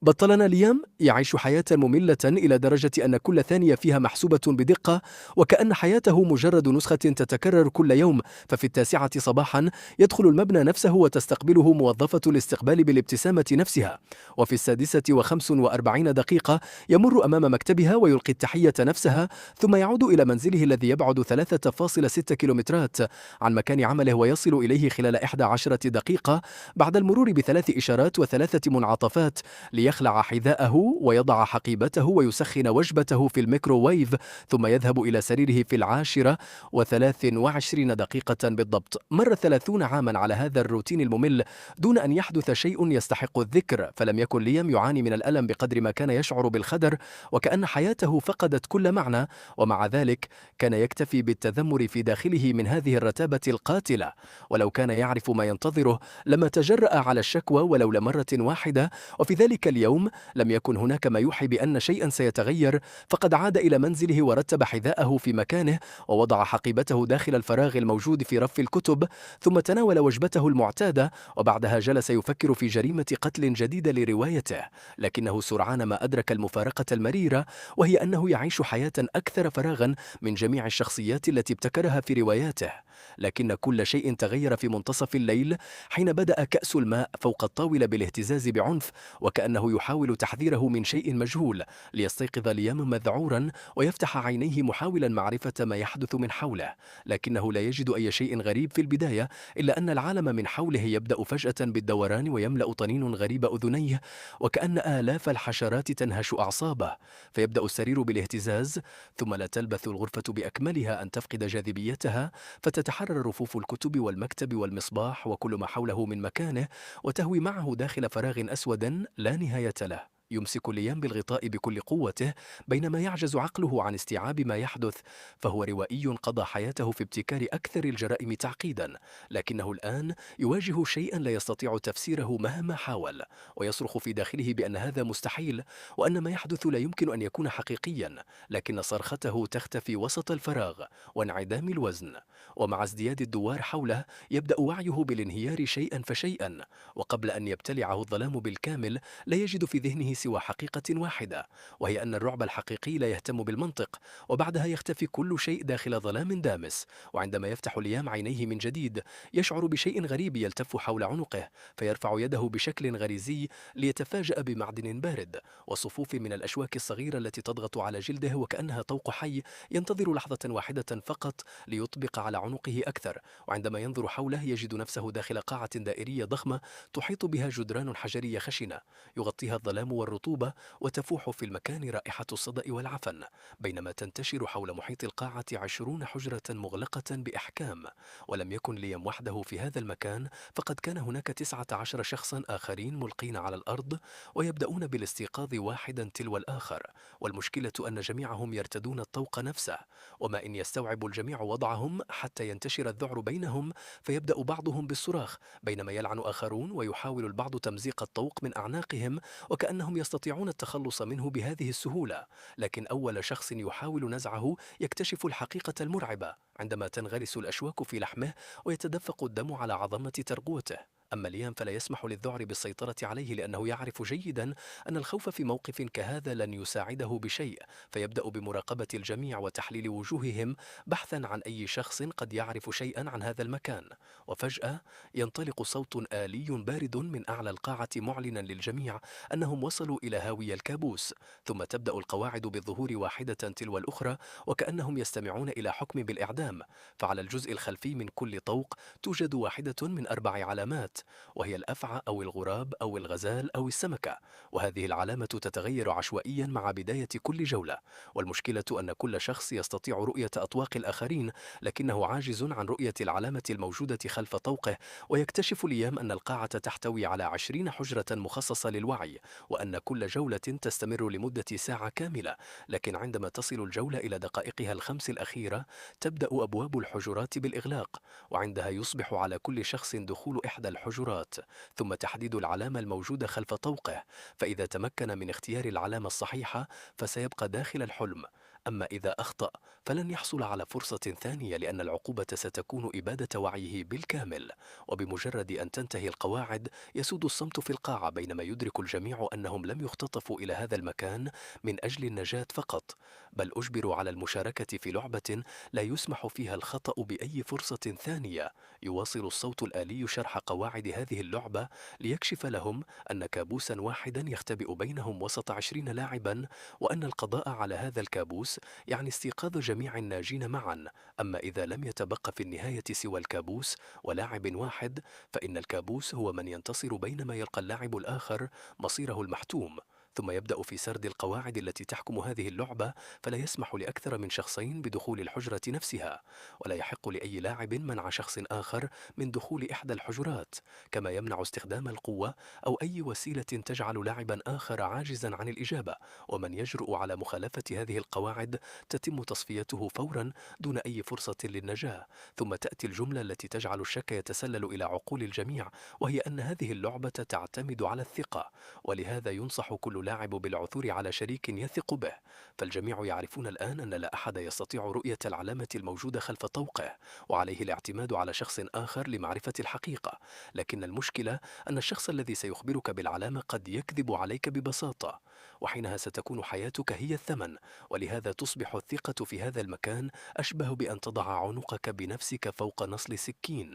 بطلنا ليام يعيش حياة مملة إلى درجة أن كل ثانية فيها محسوبة بدقة، وكأن حياته مجرد نسخة تتكرر كل يوم. ففي 9 صباحا يدخل المبنى نفسه وتستقبله موظفة الاستقبال بالابتسامة نفسها، وفي 6:45 يمر أمام مكتبها ويلقي التحية نفسها، ثم يعود إلى منزله الذي يبعد 3.6 كيلومترات عن مكان عمله، ويصل إليه خلال 11 دقيقة بعد المرور ب3 إشارات و3 منعطفات، ليخلع حذاءه ويضع حقيبته ويسخن وجبته في الميكروويف، ثم يذهب إلى سريره في 10:23 بالضبط. مر 30 عاما على هذا الروتين الممل دون أن يحدث شيء يستحق الذكر، فلم يكن ليام يعاني من الألم بقدر ما كان يشعر بالخدر، وكأن حياته فقدت كل معنى. ومع ذلك كان يكتفي بالتذمر في داخله من هذه الرتابة القاتلة، ولو كان يعرف ما ينتظره لما تجرأ على الشكوى ولو لمرة واحدة. وفي ذلك اليوم لم يكن هناك ما يوحي بأن شيئا سيتغير، فقد عاد إلى منزله ورتب حذاءه في مكانه ووضع حقيبته داخل الفراغ الموجود في رف الكتب، ثم تناول وجبته المعتادة، وبعدها جلس يفكر في جريمة قتل جديدة لروايته. لكنه سرعان ما أدرك المفارقة المريرة، وهي أنه يعيش حياة أكثر فراغا من جميع الشخصيات التي ابتكرها في رواياته. لكن كل شيء تغير في منتصف الليل، حين بدأ كأس الماء فوق الطاولة بالاهتزاز بعنف، وكأنه يحاول تحذيره من شيء مجهول. ليستيقظ ليام مذعورا ويفتح عينيه محاولا معرفة ما يحدث من حوله، لكنه لا يجد أي شيء غريب في البداية، إلا أن العالم من حوله يبدأ فجأة بالدوران ويملأ طنين غريب أذنيه، وكأن آلاف الحشرات تنهش أعصابه. فيبدأ السرير بالاهتزاز، ثم لا تلبث الغرفة بأكملها أن تفقد جاذبيتها، فتتحرر رفوف الكتب والمكتب والمصباح وكل ما حوله من مكانه، وتهوي معه داخل فراغ أسود لا نهاية له. يمسك ليام بالغطاء بكل قوته بينما يعجز عقله عن استيعاب ما يحدث، فهو روائي قضى حياته في ابتكار أكثر الجرائم تعقيدا، لكنه الآن يواجه شيئا لا يستطيع تفسيره مهما حاول، ويصرخ في داخله بأن هذا مستحيل، وأن ما يحدث لا يمكن أن يكون حقيقيا. لكن صرخته تختفي وسط الفراغ وانعدام الوزن، ومع ازدياد الدوار حوله يبدأ وعيه بالانهيار شيئا فشيئا، وقبل أن يبتلعه الظلام بالكامل لا يجد في ذهنه سوى حقيقة واحدة، وهي أن الرعب الحقيقي لا يهتم بالمنطق، وبعدها يختفي كل شيء داخل ظلام دامس. وعندما يفتح ليام عينيه من جديد يشعر بشيء غريب يلتف حول عنقه، فيرفع يده بشكل غريزي ليتفاجأ بمعدن بارد وصفوف من الأشواك الصغيرة التي تضغط على جلده، وكأنها طوق حي ينتظر لحظة واحدة فقط ليطبق على عنقه أكثر. وعندما ينظر حوله يجد نفسه داخل قاعة دائرية ضخمة تحيط بها جدران حجرية خشنة يغطيها الظلام والرطوبة، وتفوح في المكان رائحة الصدأ والعفن، بينما تنتشر حول محيط القاعة 20 حجرة مغلقة بإحكام. ولم يكن ليام وحده في هذا المكان، فقد كان هناك 19 شخصا آخرين ملقين على الأرض ويبدأون بالاستيقاظ واحدا تلو الآخر. والمشكلة أن جميعهم يرتدون الطوق نفسه، وما إن يستوعب الجميع وضعهم حتى ينتشر الذعر بينهم، فيبدأ بعضهم بالصراخ بينما يلعن آخرون، ويحاول البعض تمزيق الطوق من أعناقهم وكأنهم يستطيعون التخلص منه بهذه السهولة. لكن أول شخص يحاول نزعه يكتشف الحقيقة المرعبة عندما تنغرس الأشواك في لحمه ويتدفق الدم على عظمة ترقوته. أما ليام فلا يسمح للذعر بالسيطرة عليه، لأنه يعرف جيدا أن الخوف في موقف كهذا لن يساعده بشيء، فيبدأ بمراقبة الجميع وتحليل وجوههم بحثا عن أي شخص قد يعرف شيئا عن هذا المكان. وفجأة ينطلق صوت آلي بارد من أعلى القاعة معلنا للجميع أنهم وصلوا إلى هاوية الكابوس، ثم تبدأ القواعد بالظهور واحدة تلو الأخرى وكأنهم يستمعون إلى حكم بالإعدام. فعلى الجزء الخلفي من كل طوق توجد واحدة من 4 علامات، وهي الأفعى أو الغراب أو الغزال أو السمكة، وهذه العلامة تتغير عشوائيا مع بداية كل جولة. والمشكلة أن كل شخص يستطيع رؤية أطواق الآخرين، لكنه عاجز عن رؤية العلامة الموجودة خلف طوقه. ويكتشف ليام أن القاعة تحتوي على 20 حجرة مخصصة للوعي، وأن كل جولة تستمر لمدة ساعة كاملة. لكن عندما تصل الجولة إلى دقائقها ال5 الأخيرة تبدأ أبواب الحجرات بالإغلاق، وعندها يصبح على كل شخص دخول إحدى الحجرات ثم تحديد العلامة الموجودة خلف طوقه. فإذا تمكن من اختيار العلامة الصحيحة فسيبقى داخل الحلم، أما إذا أخطأ فلن يحصل على فرصة ثانية، لأن العقوبة ستكون إبادة وعيه بالكامل. وبمجرد أن تنتهي القواعد يسود الصمت في القاعة، بينما يدرك الجميع أنهم لم يختطفوا إلى هذا المكان من أجل النجاة فقط، بل أجبروا على المشاركة في لعبة لا يسمح فيها الخطأ بأي فرصة ثانية. يواصل الصوت الآلي شرح قواعد هذه اللعبة ليكشف لهم أن كابوسا واحدا يختبئ بينهم وسط 20 لاعبا، وأن القضاء على هذا الكابوس يعني استيقاظ جميع الناجين معا. أما إذا لم يتبقى في النهاية سوى الكابوس ولاعب واحد، فإن الكابوس هو من ينتصر، بينما يلقى اللاعب الآخر مصيره المحتوم. ثم يبدأ في سرد القواعد التي تحكم هذه اللعبة، فلا يسمح لأكثر من شخصين بدخول الحجرة نفسها، ولا يحق لأي لاعب منع شخص آخر من دخول إحدى الحجرات، كما يمنع استخدام القوة أو أي وسيلة تجعل لاعبا آخر عاجزا عن الإجابة. ومن يجرؤ على مخالفة هذه القواعد تتم تصفيته فورا دون أي فرصة للنجاة. ثم تأتي الجملة التي تجعل الشك يتسلل إلى عقول الجميع، وهي أن هذه اللعبة تعتمد على الثقة، ولهذا ينصح كل لاعب بالعثور على شريك يثق به. فالجميع يعرفون الآن أن لا أحد يستطيع رؤية العلامة الموجودة خلف طوقه، وعليه الاعتماد على شخص آخر لمعرفة الحقيقة. لكن المشكلة أن الشخص الذي سيخبرك بالعلامة قد يكذب عليك ببساطة، وحينها ستكون حياتك هي الثمن. ولهذا تصبح الثقة في هذا المكان أشبه بأن تضع عنقك بنفسك فوق نصل سكين.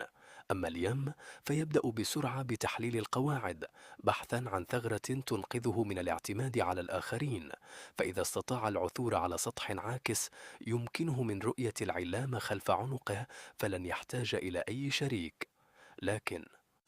أما اليم فيبدأ بسرعة بتحليل القواعد، بحثا عن ثغرة تنقذه من الاعتماد على الآخرين. فإذا استطاع العثور على سطح عاكس يمكنه من رؤية العلامة خلف عنقه، فلن يحتاج إلى أي شريك.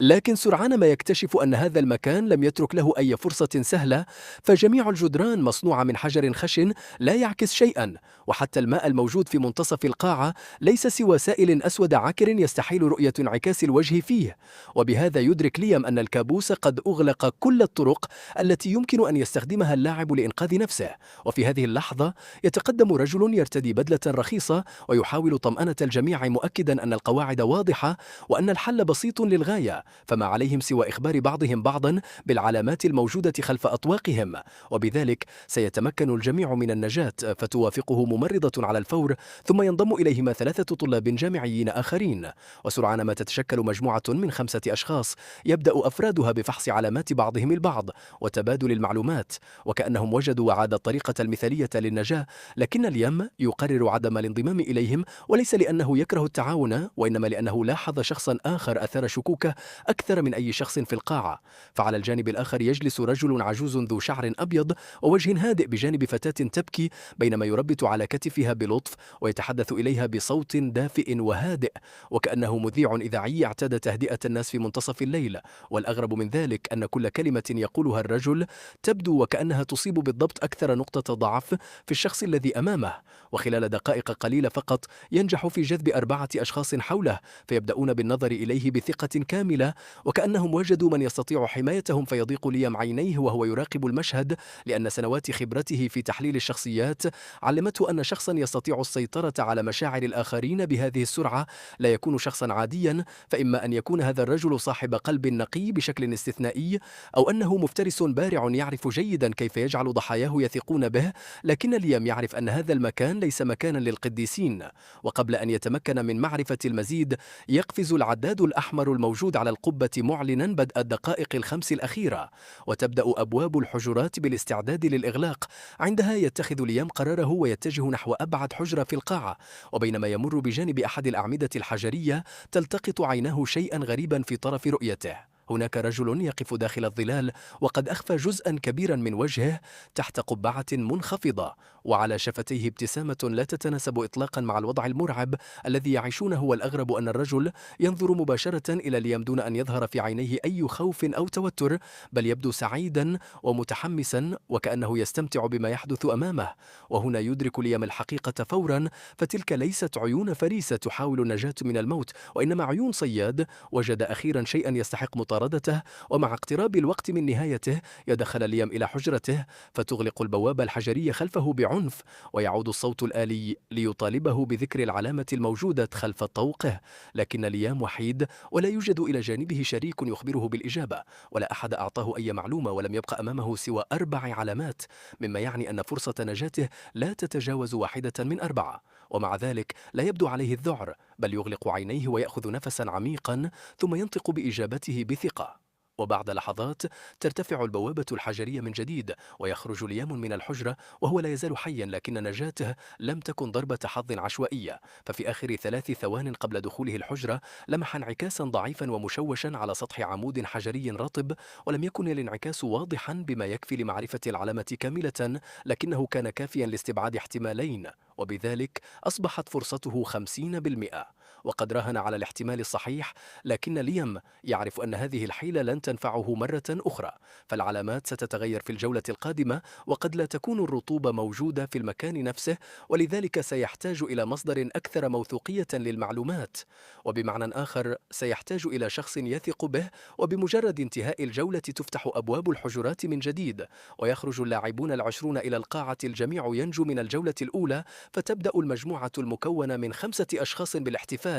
لكن سرعان ما يكتشف أن هذا المكان لم يترك له أي فرصة سهلة، فجميع الجدران مصنوعة من حجر خشن لا يعكس شيئا، وحتى الماء الموجود في منتصف القاعة ليس سوى سائل أسود عكر يستحيل رؤية انعكاس الوجه فيه. وبهذا يدرك ليام أن الكابوس قد أغلق كل الطرق التي يمكن أن يستخدمها اللاعب لإنقاذ نفسه. وفي هذه اللحظة يتقدم رجل يرتدي بدلة رخيصة ويحاول طمأنة الجميع، مؤكدا أن القواعد واضحة وأن الحل بسيط للغاية، فما عليهم سوى إخبار بعضهم بعضا بالعلامات الموجودة خلف أطواقهم، وبذلك سيتمكن الجميع من النجاة. فتوافقه ممرضة على الفور، ثم ينضم إليهما 3 طلاب جامعيين آخرين. وسرعان ما تتشكل مجموعة من 5 أشخاص يبدأ أفرادها بفحص علامات بعضهم البعض وتبادل المعلومات، وكأنهم وجدوا وعاد الطريقة المثالية للنجاة. لكن اليم يقرر عدم الانضمام إليهم، وليس لأنه يكره التعاون، وإنما لأنه لاحظ شخصا آخر أثار شكوكه أكثر من أي شخص في القاعة. فعلى الجانب الآخر يجلس رجل عجوز ذو شعر أبيض ووجه هادئ بجانب فتاة تبكي، بينما يربت على كتفها بلطف ويتحدث إليها بصوت دافئ وهادئ، وكأنه مذيع إذاعي اعتاد تهدئة الناس في منتصف الليل. والأغرب من ذلك أن كل كلمة يقولها الرجل تبدو وكأنها تصيب بالضبط أكثر نقطة ضعف في الشخص الذي أمامه. وخلال دقائق قليلة فقط ينجح في جذب 4 أشخاص حوله، فيبدأون بالنظر إليه بثقة كاملة، وكأنهم وجدوا من يستطيع حمايتهم. فيضيق ليام عينيه وهو يراقب المشهد، لأن سنوات خبرته في تحليل الشخصيات علمته أن شخصا يستطيع السيطرة على مشاعر الآخرين بهذه السرعة لا يكون شخصا عاديا. فإما أن يكون هذا الرجل صاحب قلب نقي بشكل استثنائي، أو أنه مفترس بارع يعرف جيدا كيف يجعل ضحاياه يثقون به. لكن ليام يعرف أن هذا المكان ليس مكانا للقديسين. وقبل أن يتمكن من معرفة المزيد يقفز العداد الأحمر الموجود على القبة معلنا بدء الدقائق ال5 الأخيرة، وتبدأ أبواب الحجرات بالاستعداد للإغلاق. عندها يتخذ ليام قراره ويتجه نحو أبعد حجرة في القاعة، وبينما يمر بجانب أحد الأعمدة الحجرية تلتقط عيناه شيئا غريبا في طرف رؤيته. هناك رجل يقف داخل الظلال، وقد أخفى جزءا كبيرا من وجهه تحت قبعة منخفضة، وعلى شفتيه ابتسامة لا تتناسب إطلاقا مع الوضع المرعب الذي يعيشونه. والأغرب أن الرجل ينظر مباشرة إلى ليام دون أن يظهر في عينيه أي خوف أو توتر، بل يبدو سعيدا ومتحمسا وكأنه يستمتع بما يحدث أمامه. وهنا يدرك ليام الحقيقة فورا، فتلك ليست عيون فريسة تحاول النجاة من الموت، وإنما عيون صياد وجد أخيرا شيئا يستحق مطاردته مطاردته، ومع اقتراب الوقت من نهايته يدخل ليام إلى حجرته فتغلق البوابة الحجرية خلفه بعنف، ويعود الصوت الآلي ليطالبه بذكر العلامة الموجودة خلف طوقه. لكن ليام وحيد ولا يوجد إلى جانبه شريك يخبره بالإجابة، ولا أحد أعطاه أي معلومة، ولم يبقى أمامه سوى 4 علامات، مما يعني أن فرصة نجاته لا تتجاوز 1 من 4. ومع ذلك لا يبدو عليه الذعر، بل يغلق عينيه ويأخذ نفسا عميقا ثم ينطق بإجابته بثقة. وبعد لحظات ترتفع البوابة الحجرية من جديد، ويخرج ليام من الحجرة وهو لا يزال حيا، لكن نجاته لم تكن ضربة حظ عشوائية. ففي آخر 3 ثوان قبل دخوله الحجرة لمح انعكاسا ضعيفا ومشوشا على سطح عمود حجري رطب، ولم يكن الانعكاس واضحا بما يكفي لمعرفة العلامة كاملة، لكنه كان كافيا لاستبعاد احتمالين، وبذلك أصبحت فرصته 50%. وقد راهن على الاحتمال الصحيح، لكن ليام يعرف أن هذه الحيلة لن تنفعه مرة أخرى، فالعلامات ستتغير في الجولة القادمة، وقد لا تكون الرطوبة موجودة في المكان نفسه، ولذلك سيحتاج إلى مصدر أكثر موثوقية للمعلومات، وبمعنى آخر سيحتاج إلى شخص يثق به. وبمجرد انتهاء الجولة تفتح أبواب الحجرات من جديد، ويخرج اللاعبون 20 إلى القاعة، الجميع ينجو من الجولة الأولى، فتبدأ المجموعة المكونة من 5 أشخاص بالاحتفال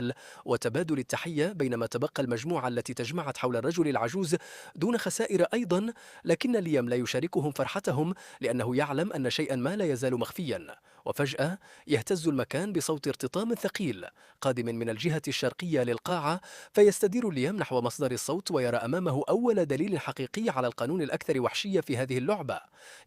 وتبادل التحية، بينما تبقى المجموعة التي تجمعت حول الرجل العجوز دون خسائر أيضا. لكن ليام لا يشاركهم فرحتهم، لأنه يعلم أن شيئا ما لا يزال مخفيا. وفجأة يهتز المكان بصوت ارتطام ثقيل قادم من الجهة الشرقية للقاعة، فيستدير ليام نحو مصدر الصوت ويرى أمامه أول دليل حقيقي على القانون الأكثر وحشية في هذه اللعبة.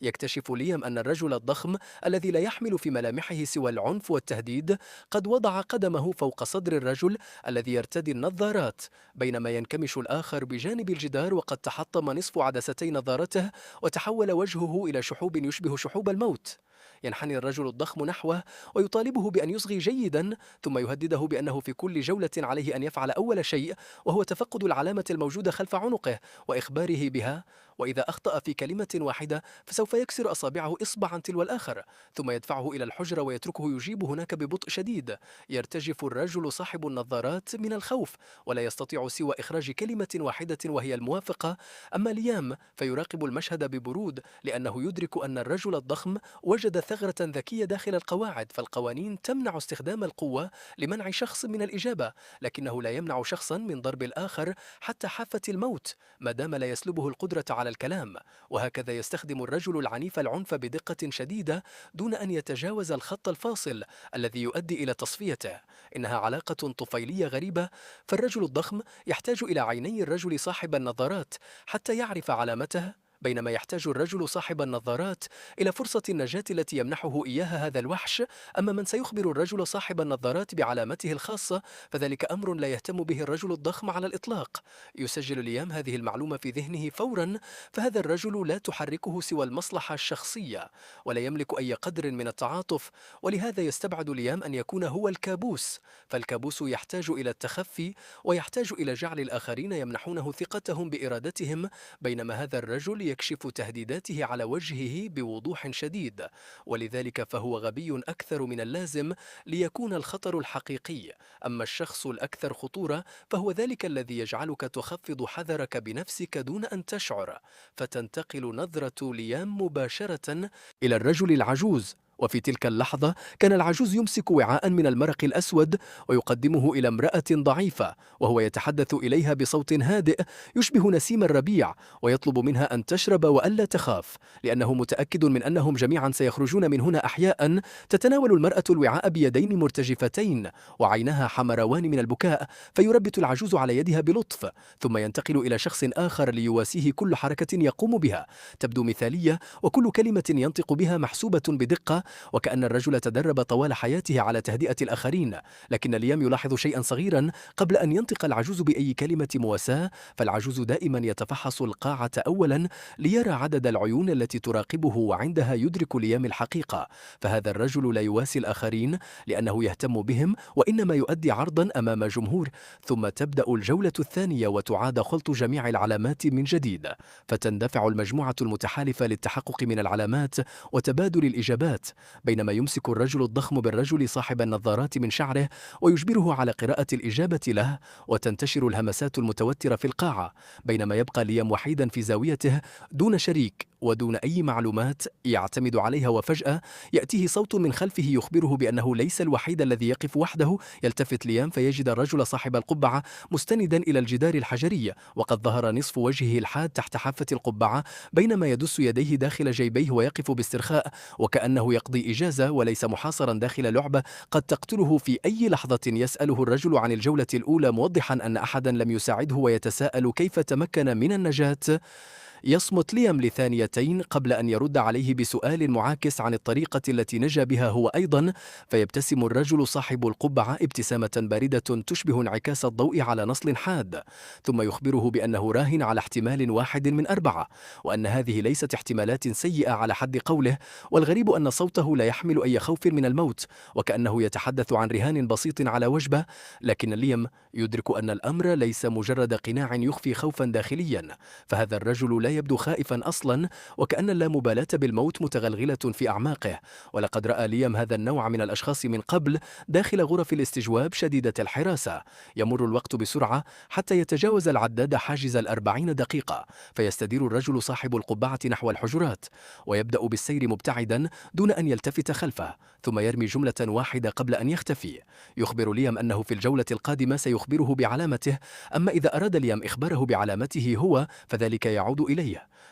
يكتشف ليام أن الرجل الضخم الذي لا يحمل في ملامحه سوى العنف والتهديد قد وضع قدمه فوق صدر الرجل الذي يرتدي النظارات، بينما ينكمش الآخر بجانب الجدار، وقد تحطم نصف عدستي نظارته وتحول وجهه إلى شحوب يشبه شحوب الموت. ينحني الرجل الضخم نحوه ويطالبه بأن يصغي جيدا، ثم يهدده بأنه في كل جولة عليه أن يفعل أول شيء، وهو تفقد العلامة الموجودة خلف عنقه وإخباره بها، وإذا أخطأ في كلمة واحدة فسوف يكسر أصابعه إصبعا تلو الآخر، ثم يدفعه إلى الحجرة ويتركه يجيب هناك ببطء شديد. يرتجف الرجل صاحب النظارات من الخوف، ولا يستطيع سوى إخراج كلمة واحدة وهي الموافقة. أما ليام فيراقب المشهد ببرود، لأنه يدرك أن الرجل الضخم وجد ثغرة ذكية داخل القواعد، فالقوانين تمنع استخدام القوة لمنع شخص من الإجابة، لكنه لا يمنع شخصا من ضرب الآخر حتى حافة الموت ما دام لا يسلبه القدرة على الكلام. وهكذا يستخدم الرجل العنيف العنف بدقة شديدة دون أن يتجاوز الخط الفاصل الذي يؤدي إلى تصفيته. إنها علاقة طفيلية غريبة، فالرجل الضخم يحتاج إلى عيني الرجل صاحب النظارات حتى يعرف علامته، بينما يحتاج الرجل صاحب النظارات إلى فرصة النجاة التي يمنحه إياها هذا الوحش. أما من سيخبر الرجل صاحب النظارات بعلامته الخاصة فذلك أمر لا يهتم به الرجل الضخم على الإطلاق. يسجل ليام هذه المعلومة في ذهنه فورا، فهذا الرجل لا تحركه سوى المصلحة الشخصية، ولا يملك أي قدر من التعاطف، ولهذا يستبعد ليام أن يكون هو الكابوس. فالكابوس يحتاج إلى التخفي، ويحتاج إلى جعل الآخرين يمنحونه ثقتهم بإرادتهم، بينما هذا الرجل يكشف تهديداته على وجهه بوضوح شديد، ولذلك فهو غبي أكثر من اللازم ليكون الخطر الحقيقي. أما الشخص الأكثر خطورة فهو ذلك الذي يجعلك تخفض حذرك بنفسك دون أن تشعر، فتنتقل نظرة ليام مباشرة إلى الرجل العجوز. وفي تلك اللحظة كان العجوز يمسك وعاء من المرق الأسود ويقدمه إلى امرأة ضعيفة، وهو يتحدث إليها بصوت هادئ يشبه نسيم الربيع، ويطلب منها أن تشرب وألا تخاف، لأنه متأكد من أنهم جميعا سيخرجون من هنا أحياء. تتناول المرأة الوعاء بيدين مرتجفتين وعينها حمروان من البكاء، فيربت العجوز على يدها بلطف، ثم ينتقل إلى شخص آخر ليواسيه كل حركة يقوم بها تبدو مثالية، وكل كلمة ينطق بها محسوبة بدقة، وكأن الرجل تدرب طوال حياته على تهدئة الآخرين. لكن ليام يلاحظ شيئا صغيرا قبل أن ينطق العجوز بأي كلمة مواساة، فالعجوز دائما يتفحص القاعة أولا ليرى عدد العيون التي تراقبه، وعندها يدرك ليام الحقيقة، فهذا الرجل لا يواسي الآخرين لأنه يهتم بهم، وإنما يؤدي عرضا أمام جمهور. ثم تبدأ الجولة الثانية وتعاد خلط جميع العلامات من جديد، فتندفع المجموعة المتحالفة للتحقق من العلامات وتبادل الإجابات. بينما يمسك الرجل الضخم بالرجل صاحب النظارات من شعره ويجبره على قراءة الإجابة له، وتنتشر الهمسات المتوترة في القاعة، بينما يبقى ليام وحيدا في زاويته دون شريك ودون أي معلومات يعتمد عليها. وفجأة يأتيه صوت من خلفه يخبره بأنه ليس الوحيد الذي يقف وحده. يلتفت ليام فيجد الرجل صاحب القبعة مستندا إلى الجدار الحجري، وقد ظهر نصف وجهه الحاد تحت حافة القبعة، بينما يدس يديه داخل جيبيه ويقف باسترخاء وكأنه يقضي إجازة وليس محاصرا داخل لعبة قد تقتله في أي لحظة. يسأله الرجل عن الجولة الأولى موضحا أن أحدا لم يساعده ويتساءل كيف تمكن من النجاة. يصمت ليام لثانيتين قبل أن يرد عليه بسؤال معاكس عن الطريقة التي نجا بها هو أيضا، فيبتسم الرجل صاحب القبعة ابتسامة باردة تشبه انعكاس الضوء على نصل حاد، ثم يخبره بأنه راهن على احتمال واحد من 4، وأن هذه ليست احتمالات سيئة على حد قوله. والغريب أن صوته لا يحمل أي خوف من الموت، وكأنه يتحدث عن رهان بسيط على وجبة. لكن ليام يدرك أن الأمر ليس مجرد قناع يخفي خوفا داخليا، فهذا الرجل لا يبدو خائفا أصلا، وكأن اللامبالاة بالموت متغلغلة في أعماقه. ولقد رأى ليام هذا النوع من الأشخاص من قبل داخل غرف الاستجواب شديدة الحراسة. يمر الوقت بسرعة حتى يتجاوز العداد حاجز 40 دقيقة، فيستدير الرجل صاحب القبعة نحو الحجرات ويبدأ بالسير مبتعدا دون أن يلتفت خلفه، ثم يرمي جملة واحدة قبل أن يختفي. يخبر ليام أنه في الجولة القادمة سيخبره بعلامته، أما إذا أراد ليام إخباره بعلامته هو فذلك يعود إليه.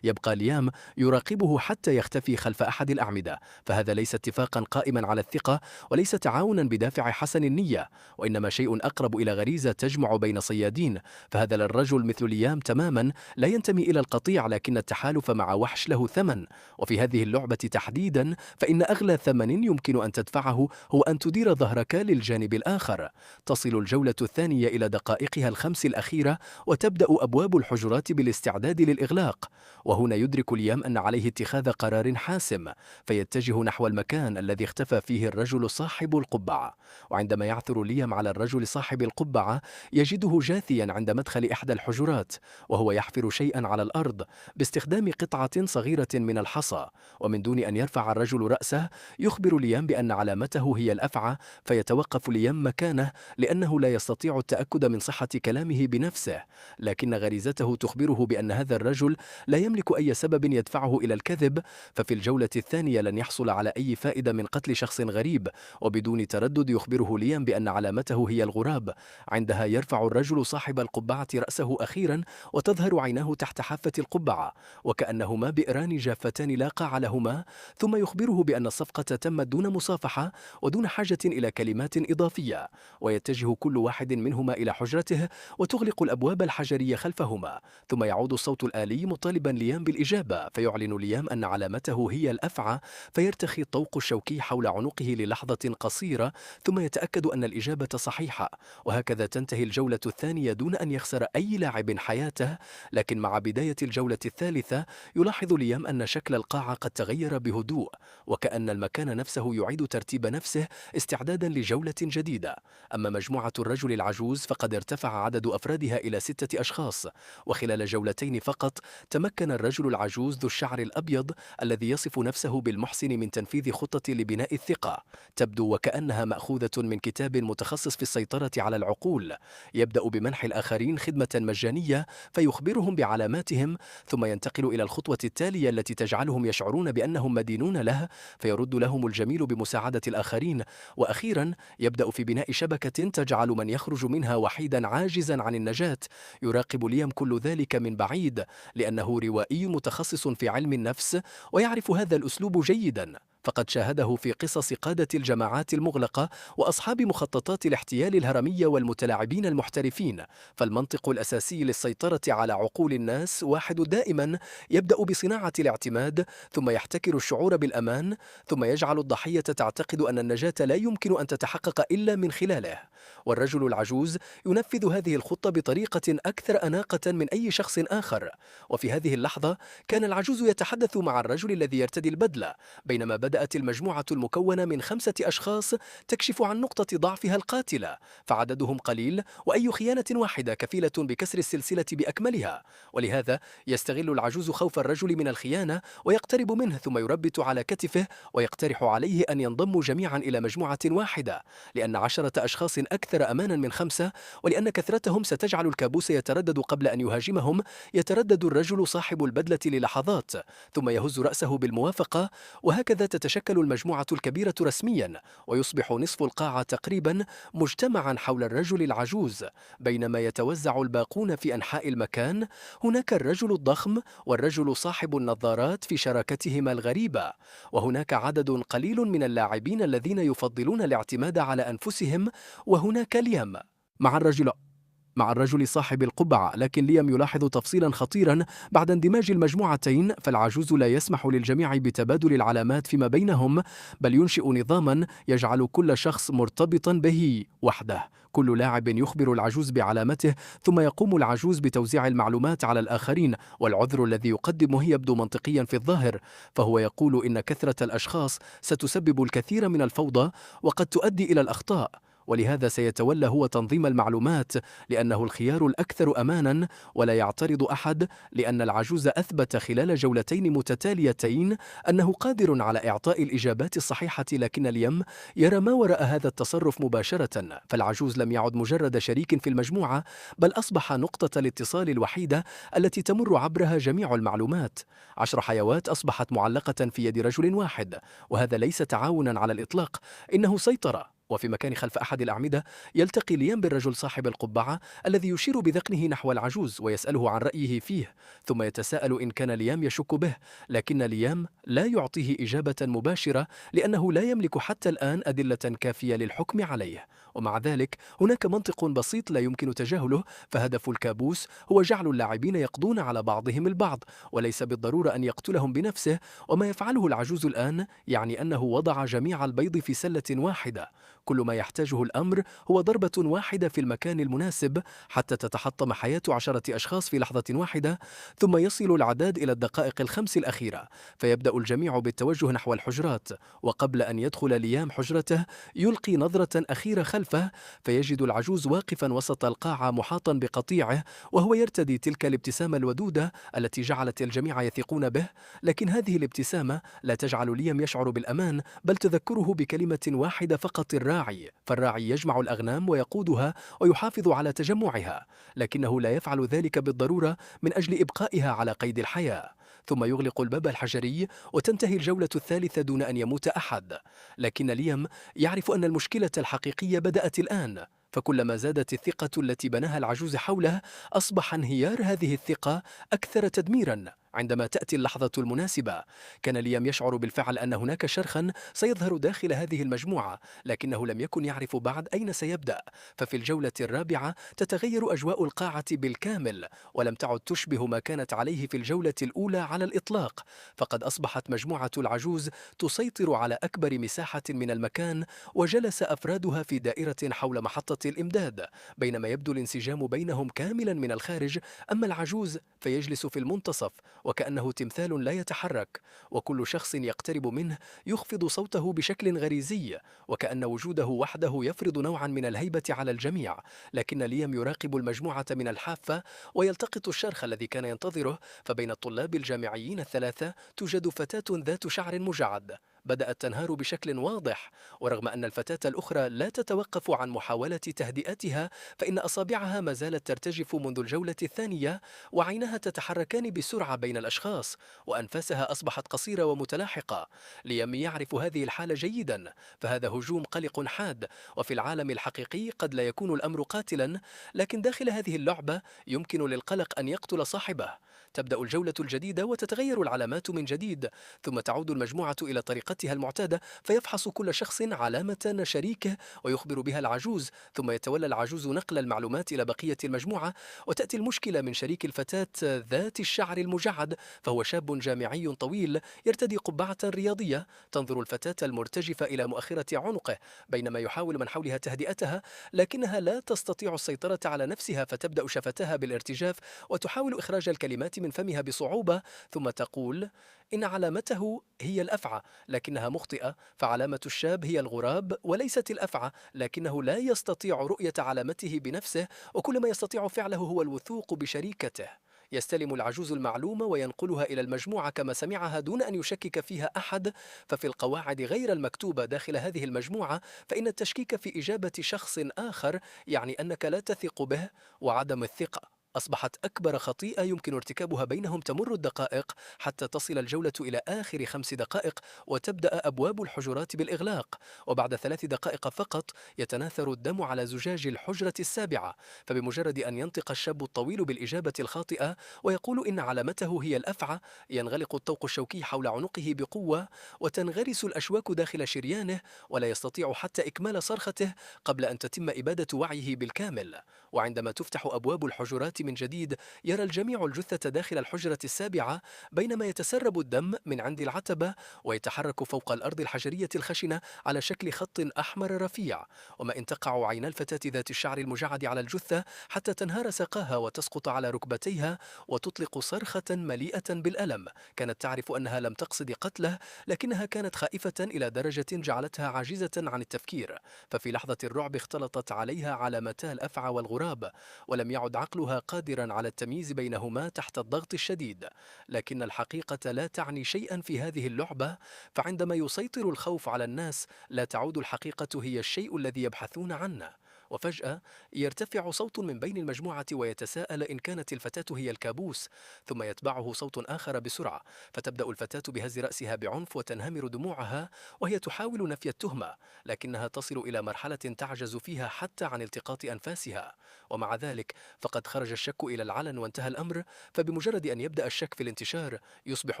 يبقى ليام يراقبه حتى يختفي خلف أحد الأعمدة، فهذا ليس اتفاقا قائما على الثقة وليس تعاونا بدافع حسن النية، وإنما شيء أقرب إلى غريزة تجمع بين صيادين. فهذا الرجل مثل ليام تماما لا ينتمي إلى القطيع، لكن التحالف مع وحش له ثمن، وفي هذه اللعبة تحديدا فإن أغلى ثمن يمكن أن تدفعه هو أن تدير ظهرك للجانب الآخر. تصل الجولة الثانية إلى دقائقها ال5 الأخيرة، وتبدأ أبواب الحجرات بالاستعداد للإغلاق. وهنا يدرك ليام أن عليه اتخاذ قرار حاسم، فيتجه نحو المكان الذي اختفى فيه الرجل صاحب القبعة. وعندما يعثر ليام على الرجل صاحب القبعة يجده جاثيا عند مدخل إحدى الحجرات، وهو يحفر شيئا على الأرض باستخدام قطعة صغيرة من الحصى. ومن دون أن يرفع الرجل رأسه يخبر ليام بأن علامته هي الأفعى، فيتوقف ليام مكانه لأنه لا يستطيع التأكد من صحة كلامه بنفسه، لكن غريزته تخبره بأن هذا الرجل لا يملك أي سبب يدفعه إلى الكذب. ففي الجولة الثانية لن يحصل على أي فائدة من قتل شخص غريب، وبدون تردد يخبره ليام بأن علامته هي الغراب. عندها يرفع الرجل صاحب القبعة رأسه أخيرا، وتظهر عيناه تحت حافة القبعة وكأنهما بئران جافتان لا قاع لهما، ثم يخبره بأن الصفقة تمت دون مصافحة ودون حاجة إلى كلمات إضافية. ويتجه كل واحد منهما إلى حجرته وتغلق الأبواب الحجرية خلفهما، ثم يعود الصوت الآلي مطالبا ليام بالإجابة، فيعلن ليام أن علامته هي الأفعى، فيرتخي الطوق الشوكي حول عنقه للحظة قصيرة ثم يتأكد أن الإجابة صحيحة. وهكذا تنتهي الجولة الثانية دون أن يخسر أي لاعب حياته. لكن مع بداية الجولة الثالثة يلاحظ ليام أن شكل القاعة قد تغير بهدوء، وكأن المكان نفسه يعيد ترتيب نفسه استعدادا لجولة جديدة. أما مجموعة الرجل العجوز فقد ارتفع عدد أفرادها إلى 6 أشخاص، وخلال جولتين فقط تمكن الرجل العجوز ذو الشعر الأبيض الذي يصف نفسه بالمحسن من تنفيذ خطة لبناء الثقة تبدو وكأنها مأخوذة من كتاب متخصص في السيطرة على العقول. يبدأ بمنح الآخرين خدمة مجانية فيخبرهم بعلاماتهم، ثم ينتقل إلى الخطوة التالية التي تجعلهم يشعرون بأنهم مدينون له، فيرد لهم الجميل بمساعدة الآخرين. وأخيرا يبدأ في بناء شبكة تجعل من يخرج منها وحيدا عاجزا عن النجاة. يراقب ليام كل ذلك من بعيد لأنه روائي متخصص في علم النفس ويعرف هذا الأسلوب جيدا، فقد شاهده في قصص قادة الجماعات المغلقة وأصحاب مخططات الاحتيال الهرمية والمتلاعبين المحترفين. فالمنطق الأساسي للسيطرة على عقول الناس واحد دائما: يبدأ بصناعة الاعتماد، ثم يحتكر الشعور بالأمان، ثم يجعل الضحية تعتقد أن النجاة لا يمكن أن تتحقق إلا من خلاله. والرجل العجوز ينفذ هذه الخطة بطريقة أكثر أناقة من أي شخص آخر. وفي هذه اللحظة كان العجوز يتحدث مع الرجل الذي يرتدي البدلة، بينما بدأ بدأت المجموعة المكونة من 5 أشخاص تكشف عن نقطة ضعفها القاتلة، فعددهم قليل وأي خيانة واحدة كفيلة بكسر السلسلة بأكملها. ولهذا يستغل العجوز خوف الرجل من الخيانة ويقترب منه ثم يربت على كتفه ويقترح عليه أن ينضموا جميعا إلى مجموعة واحدة، لأن 10 أشخاص أكثر أمانا من 5، ولأن كثرتهم ستجعل الكابوس يتردد قبل أن يهاجمهم. يتردد الرجل صاحب البدلة للحظات ثم يهز رأسه بالموافقة، وهكذا تتشكل المجموعة الكبيرة رسميا، ويصبح نصف القاعة تقريبا مجتمعا حول الرجل العجوز. بينما يتوزع الباقون في أنحاء المكان، هناك الرجل الضخم والرجل صاحب النظارات في شراكتهما الغريبة، وهناك عدد قليل من اللاعبين الذين يفضلون الاعتماد على أنفسهم، وهناك ليام مع الرجل صاحب القبعة. لكن ليام يلاحظ تفصيلا خطيرا بعد اندماج المجموعتين، فالعجوز لا يسمح للجميع بتبادل العلامات فيما بينهم، بل ينشئ نظاما يجعل كل شخص مرتبطا به وحده. كل لاعب يخبر العجوز بعلامته، ثم يقوم العجوز بتوزيع المعلومات على الآخرين. والعذر الذي يقدمه يبدو منطقيا في الظاهر، فهو يقول إن كثرة الأشخاص ستسبب الكثير من الفوضى وقد تؤدي إلى الأخطاء، ولهذا سيتولى هو تنظيم المعلومات، لأنه الخيار الأكثر أمانا ولا يعترض أحد، لأن العجوز أثبت خلال جولتين متتاليتين أنه قادر على إعطاء الإجابات الصحيحة. لكن ليام يرى ما وراء هذا التصرف مباشرة، فالعجوز لم يعد مجرد شريك في المجموعة، بل أصبح نقطة الاتصال الوحيدة التي تمر عبرها جميع المعلومات. 10 حيوات أصبحت معلقة في يد رجل واحد، وهذا ليس تعاونا على الإطلاق، إنه سيطرة. وفي مكان خلف أحد الأعمدة يلتقي ليام بالرجل صاحب القبعة الذي يشير بذقنه نحو العجوز ويسأله عن رأيه فيه، ثم يتساءل إن كان ليام يشك به، لكن ليام لا يعطيه إجابة مباشرة، لأنه لا يملك حتى الآن أدلة كافية للحكم عليه. ومع ذلك هناك منطق بسيط لا يمكن تجاهله، فهدف الكابوس هو جعل اللاعبين يقضون على بعضهم البعض، وليس بالضرورة أن يقتلهم بنفسه. وما يفعله العجوز الآن يعني أنه وضع جميع البيض في سلة واحدة. كل ما يحتاجه الأمر هو ضربة واحدة في المكان المناسب حتى تتحطم حياة 10 أشخاص في لحظة واحدة، ثم يصل العداد إلى الدقائق ال5 الأخيرة، فيبدأ الجميع بالتوجه نحو الحجرات. وقبل أن يدخل ليام حجرته يلقي نظرة أخيرة خلفه، فيجد العجوز واقفا وسط القاعة محاطا بقطيعه، وهو يرتدي تلك الابتسامة الودودة التي جعلت الجميع يثقون به. لكن هذه الابتسامة لا تجعل ليام يشعر بالأمان، بل تذكره بكلمة واحدة فقط: الراعي. فالراعي يجمع الأغنام ويقودها ويحافظ على تجمعها، لكنه لا يفعل ذلك بالضرورة من أجل إبقائها على قيد الحياة. ثم يغلق الباب الحجري وتنتهي الجولة الثالثة دون أن يموت أحد. لكن ليام يعرف أن المشكلة الحقيقية بدأت الآن، فكلما زادت الثقة التي بناها العجوز حوله، أصبح انهيار هذه الثقة أكثر تدميرا. عندما تأتي اللحظة المناسبة، كان ليام يشعر بالفعل أن هناك شرخا سيظهر داخل هذه المجموعة، لكنه لم يكن يعرف بعد أين سيبدأ. ففي الجولة الرابعة تتغير أجواء القاعة بالكامل، ولم تعد تشبه ما كانت عليه في الجولة الأولى على الإطلاق. فقد أصبحت مجموعة العجوز تسيطر على أكبر مساحة من المكان، وجلس أفرادها في دائرة حول محطة الإمداد، بينما يبدو الانسجام بينهم كاملا من الخارج. أما العجوز فيجلس في المنتصف وكأنه تمثال لا يتحرك، وكل شخص يقترب منه يخفض صوته بشكل غريزي، وكأن وجوده وحده يفرض نوعا من الهيبة على الجميع. لكن ليام يراقب المجموعة من الحافة ويلتقط الشرخ الذي كان ينتظره، فبين الطلاب الجامعيين ال3 توجد فتاة ذات شعر مجعد بدأت تنهار بشكل واضح، ورغم أن الفتاة الأخرى لا تتوقف عن محاولة تهدئتها، فإن أصابعها ما زالت ترتجف منذ الجولة الثانية، وعينها تتحركان بسرعة بين الأشخاص، وأنفاسها أصبحت قصيرة ومتلاحقة. ليام يعرف هذه الحالة جيدا، فهذا هجوم قلق حاد، وفي العالم الحقيقي قد لا يكون الأمر قاتلا، لكن داخل هذه اللعبة يمكن للقلق أن يقتل صاحبه. تبدأ الجولة الجديدة وتتغير العلامات من جديد، ثم تعود المجموعة إلى طريقتها المعتادة، فيفحص كل شخص علامة شريكه ويخبر بها العجوز، ثم يتولى العجوز نقل المعلومات إلى بقية المجموعة. وتأتي المشكلة من شريك الفتاة ذات الشعر المجعد، فهو شاب جامعي طويل يرتدي قبعة رياضية. تنظر الفتاة المرتجفة إلى مؤخرة عنقه بينما يحاول من حولها تهدئتها، لكنها لا تستطيع السيطرة على نفسها، فتبدأ شفتاها بالارتجاف وتحاول إخراج الكلمات من فمها بصعوبة، ثم تقول: إن علامته هي الأفعى، لكنها مخطئة، فعلامة الشاب هي الغراب وليست الأفعى، لكنه لا يستطيع رؤية علامته بنفسه، وكل ما يستطيع فعله هو الوثوق بشريكته. يستلم العجوز المعلومة وينقلها إلى المجموعة كما سمعها دون أن يشكك فيها أحد. ففي القواعد غير المكتوبة داخل هذه المجموعة، فإن التشكيك في إجابة شخص آخر يعني أنك لا تثق به، وعدم الثقة أصبحت أكبر خطيئة يمكن ارتكابها. بينهم تمر الدقائق حتى تصل الجولة إلى آخر 5 دقائق، وتبدأ أبواب الحجرات بالإغلاق، وبعد 3 دقائق فقط يتناثر الدم على زجاج الحجرة السابعة. فبمجرد أن ينطق الشاب الطويل بالإجابة الخاطئة ويقول إن علامته هي الأفعى، ينغلق الطوق الشوكي حول عنقه بقوة، وتنغرس الأشواك داخل شريانه، ولا يستطيع حتى إكمال صرخته قبل أن تتم إبادة وعيه بالكامل. وعندما تفتح أبواب الحجرات من جديد، يرى الجميع الجثة داخل الحجرة السابعة، بينما يتسرب الدم من عند العتبة ويتحرك فوق الأرض الحجرية الخشنة على شكل خط أحمر رفيع. وما إن تقع عينا الفتاة ذات الشعر المجعد على الجثة حتى تنهار ساقاها وتسقط على ركبتيها وتطلق صرخة مليئة بالألم. كانت تعرف أنها لم تقصد قتله، لكنها كانت خائفة إلى درجة جعلتها عاجزة عن التفكير. ففي لحظة الرعب اختلطت عليها علامتا الأفعى والغراب، ولم يعد عقلها قادرا على التمييز بينهما تحت الضغط الشديد. لكن الحقيقة لا تعني شيئا في هذه اللعبة، فعندما يسيطر الخوف على الناس لا تعود الحقيقة هي الشيء الذي يبحثون عنه. وفجأة يرتفع صوت من بين المجموعة ويتساءل إن كانت الفتاة هي الكابوس، ثم يتبعه صوت آخر بسرعة، فتبدأ الفتاة بهز رأسها بعنف وتنهمر دموعها وهي تحاول نفي التهمة، لكنها تصل إلى مرحلة تعجز فيها حتى عن التقاط أنفاسها. ومع ذلك فقد خرج الشك إلى العلن وانتهى الأمر، فبمجرد أن يبدأ الشك في الانتشار يصبح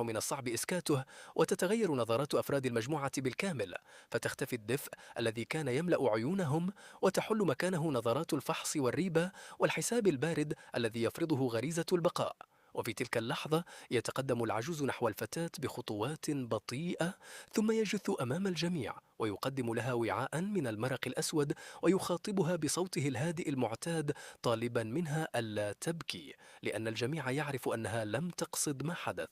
من الصعب إسكاته، وتتغير نظرات أفراد المجموعة بالكامل، فتختفي الدفء الذي كان يملأ عيونهم، وتحل مكانه نظرات الفحص والريبة والحساب البارد الذي يفرضه غريزة البقاء. وفي تلك اللحظة يتقدم العجوز نحو الفتاة بخطوات بطيئة، ثم يجث أمام الجميع ويقدم لها وعاء من المرق الأسود، ويخاطبها بصوته الهادئ المعتاد طالبا منها ألا تبكي، لأن الجميع يعرف أنها لم تقصد ما حدث.